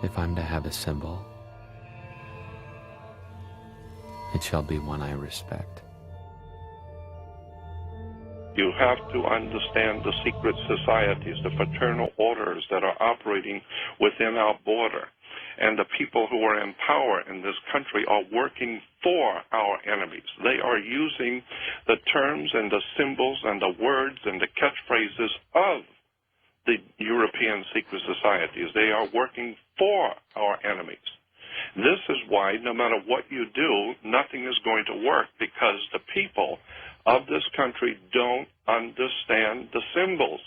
If I'm to have a symbol, it shall be one I respect. You have to understand the secret societies, the fraternal orders that are operating within our border. And the people who are in power in this country are working for our enemies. They are using the terms and the symbols and the words and the catchphrases of the European secret societies. They are working for our enemies. This is why no matter what you do, nothing is going to work, because the people of this country don't understand the symbols.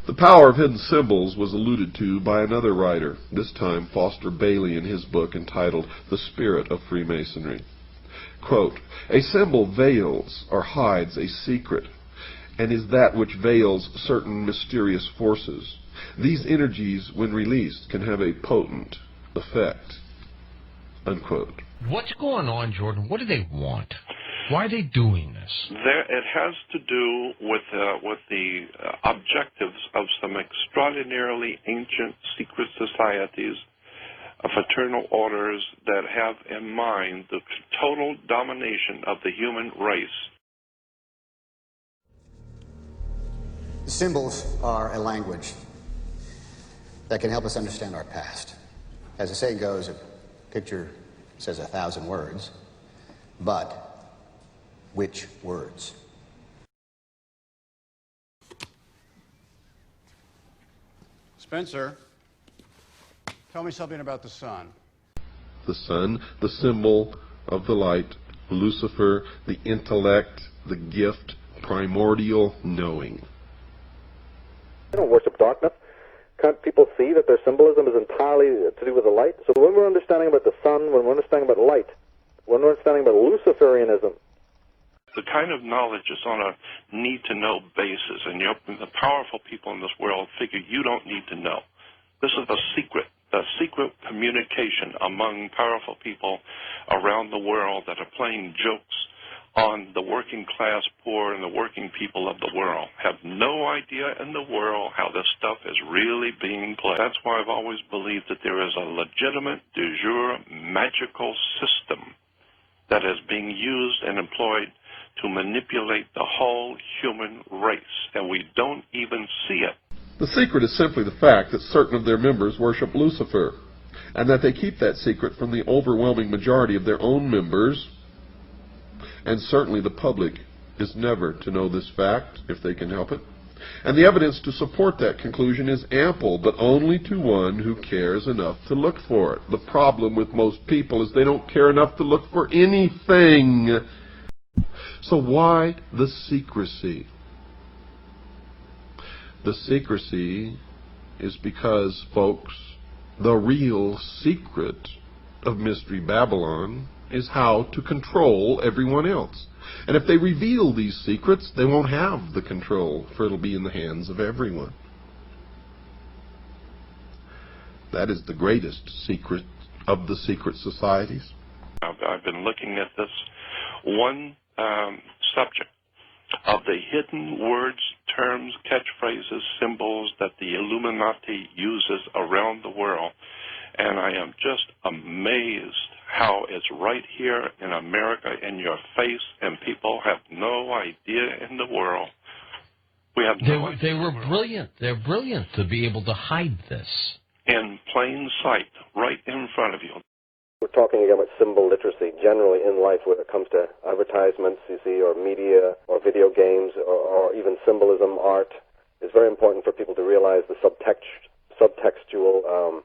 The power of hidden symbols was alluded to by another writer, this time Foster Bailey, in his book entitled The Spirit of Freemasonry. Quote, "A symbol veils or hides a secret, and is that which veils certain mysterious forces. These energies, when released, can have a potent effect." Unquote. What's going on, Jordan? What do they want? Why are they doing this? It has to do with the objectives of some extraordinarily ancient secret societies, fraternal orders that have in mind the total domination of the human race. Symbols are a language that can help us understand our past. As the saying goes, a picture says 1,000 words, but which words? Spencer, tell me something about the sun. The sun, the symbol of the light, Lucifer, the intellect, the gift, primordial knowing. They don't worship darkness. Can't people see that their symbolism is entirely to do with the light? So when we're understanding about the sun, when we're understanding about light, when we're understanding about Luciferianism, the kind of knowledge is on a need-to-know basis, and the powerful people in this world figure you don't need to know. This is the secret communication among powerful people around the world that are playing jokes on the working class poor and the working people of the world. Have no idea in the world how this stuff is really being played. That's why I've always believed that there is a legitimate, de jure, magical system that is being used and employed to manipulate the whole human race, and we don't even see it. The secret is simply the fact that certain of their members worship Lucifer, and that they keep that secret from the overwhelming majority of their own members, and certainly the public is never to know this fact if they can help it. And the evidence to support that conclusion is ample, but only to one who cares enough to look for it. The problem with most people is they don't care enough to look for anything. So why the secrecy? The secrecy is because, folks, the real secret of Mystery Babylon is how to control everyone else. And if they reveal these secrets, they won't have the control, for it'll be in the hands of everyone. That is the greatest secret of the secret societies. I've been looking at this one subject of the hidden words, terms, catchphrases, symbols that the Illuminati uses around the world, and I am just amazed how it's right here in America in your face, and people have no idea in the world. We have no idea. They were brilliant. They're brilliant to be able to hide this. In plain sight, right in front of you. we're talking again about symbol literacy generally in life when it comes to advertisements, you see, or media, or video games, or even symbolism, art. It's very important for people to realize the subtextual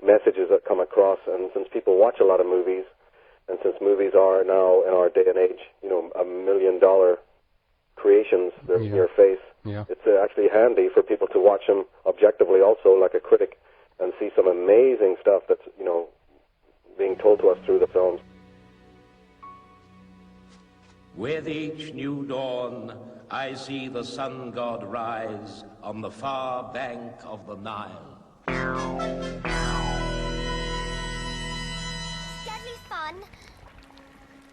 messages that come across. And since people watch a lot of movies, and since movies are now, in our day and age, you know, $1 million creations, they're in your face, it's actually handy for people to watch them objectively also, like a critic, and see some amazing stuff that's, you know, being told to us through the films. With each new dawn, I see the sun god rise on the far bank of the Nile. It's deadly fun,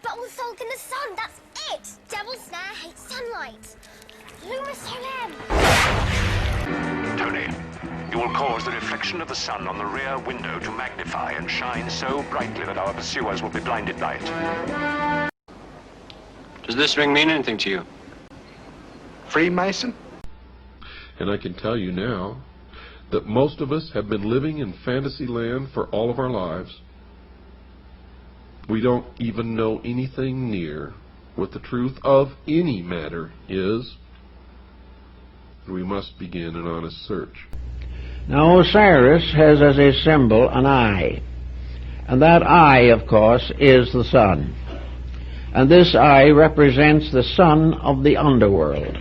but we'll sulk in the sun, that's it! Devil's Snare hates sunlight. Luma Solem! Tony, You will cause the reflection of the sun on the rear window to magnify and shine so brightly that our pursuers will be blinded by it. Does this ring mean anything to you? Freemason? And I can tell you now that most of us have been living in fantasy land for all of our lives. We don't even know anything near what the truth of any matter is. We must begin an honest search. Now Osiris has as a symbol an eye, and that eye, of course, is the sun. And this eye represents the sun of the underworld.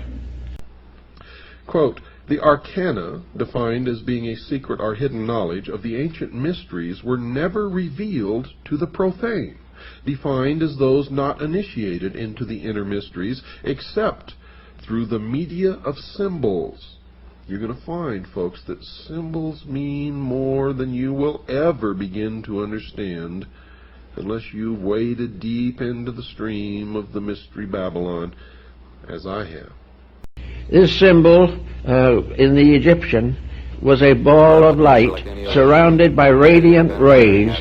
Quote, the arcana, defined as being a secret or hidden knowledge of the ancient mysteries, were never revealed to the profane, defined as those not initiated into the inner mysteries except through the media of symbols. You're going to find, folks, that symbols mean more than you will ever begin to understand unless you've waded deep into the stream of the mystery Babylon, as I have. This symbol in the Egyptian was a ball of light surrounded by radiant rays.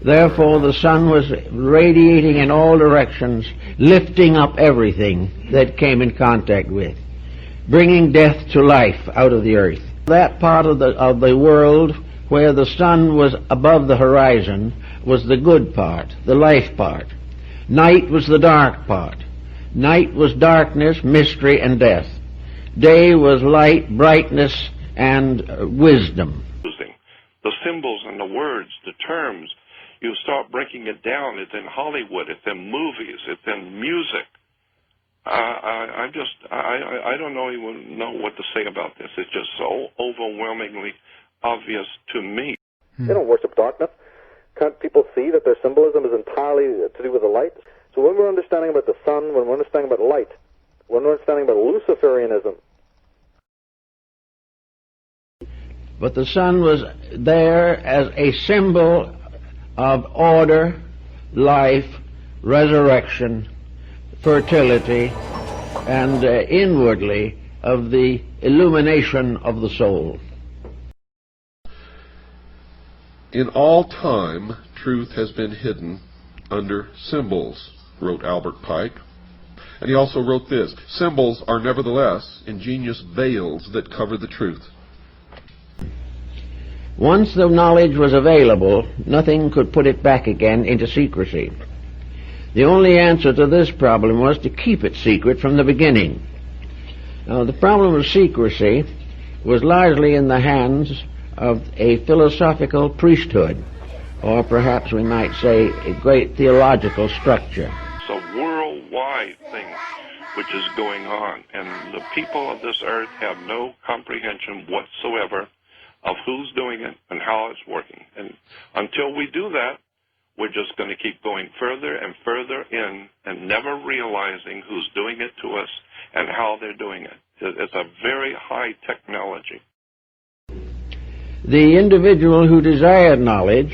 Therefore the sun was radiating in all directions, lifting up everything that came in contact with, bringing death to life out of the earth. That part of the world where the sun was above the horizon was the good part, the life part. Night was the dark part. Night was darkness, mystery, and death. Day was light, brightness, and wisdom. The symbols and the words, the terms, you start breaking it down. It's in Hollywood, it's in movies, it's in music. I don't even know what to say about this. It's just so overwhelmingly obvious to me. They don't worship darkness. Can't people see that their symbolism is entirely to do with the light? So when we're understanding about the sun, when we're understanding about light, when we're understanding about Luciferianism. But the sun was there as a symbol of order, life, resurrection, fertility, and inwardly of the illumination of the soul. In all time, truth has been hidden under symbols, wrote Albert Pike. And he also wrote this, symbols are nevertheless ingenious veils that cover the truth. Once the knowledge was available, nothing could put it back again into secrecy. The only answer to this problem was to keep it secret from the beginning. Now, the problem of secrecy was largely in the hands of a philosophical priesthood, or perhaps we might say a great theological structure. It's a worldwide thing which is going on, and the people of this earth have no comprehension whatsoever of who's doing it and how it's working. And until we do that, we're just going to keep going further and further in and never realizing who's doing it to us and how they're doing it. It's a very high technology. The individual who desired knowledge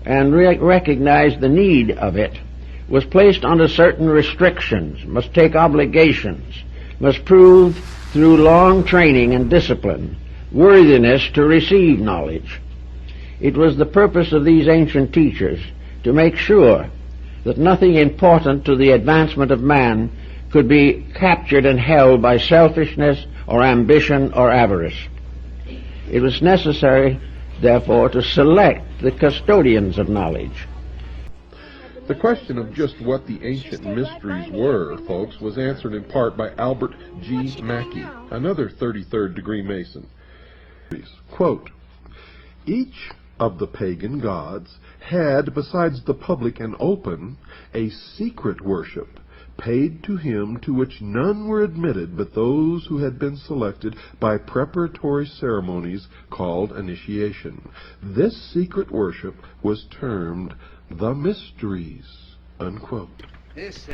and recognized the need of it was placed under certain restrictions, must take obligations, must prove through long training and discipline worthiness to receive knowledge. It was the purpose of these ancient teachers to make sure that nothing important to the advancement of man could be captured and held by selfishness or ambition or avarice. It was necessary, therefore, to select the custodians of knowledge. The question of just what the ancient mysteries were, folks, was answered in part by Albert G. Mackey, another 33rd degree Mason. Quote, each of the pagan gods had, besides the public and open, a secret worship paid to him to which none were admitted but those who had been selected by preparatory ceremonies called initiation. This secret worship was termed the mysteries, unquote. This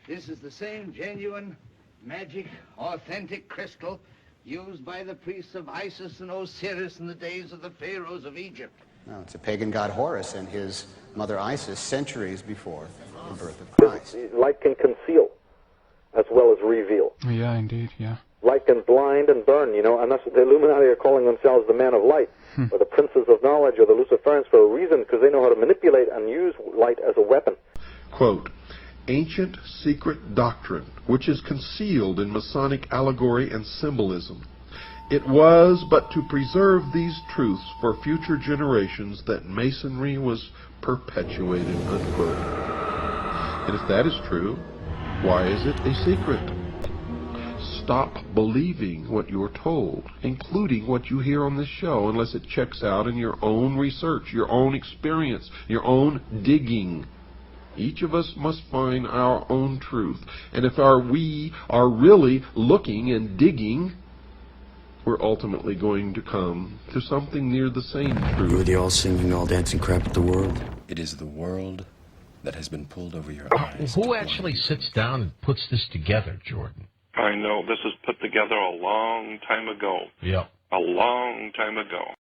is the same genuine, magic, authentic crystal used by the priests of Isis and Osiris in the days of the pharaohs of Egypt. No, it's a pagan god Horus and his mother Isis centuries before the birth of Christ. Light can conceal as well as reveal. Yeah, indeed, yeah. light can blind and burn, you know, and that's what the Illuminati are calling themselves the men of light, or the princes of knowledge, or the Luciferians, for a reason, because they know how to manipulate and use light as a weapon. Quote, ancient secret doctrine, which is concealed in Masonic allegory and symbolism. It was but to preserve these truths for future generations that Masonry was perpetuated, unquote. And if that is true, why is it a secret? Stop believing what you're told, including what you hear on this show, unless it checks out in your own research, your own experience, your own digging. Each of us must find our own truth. And if we are really looking and digging, we're ultimately going to come to something near the same truth. You're the all-singing, all-dancing crap at the world. It is the world that has been pulled over your eyes. Who actually sits down and puts this together, Jordan? I know. This was put together a long time ago. Yeah. A long time ago.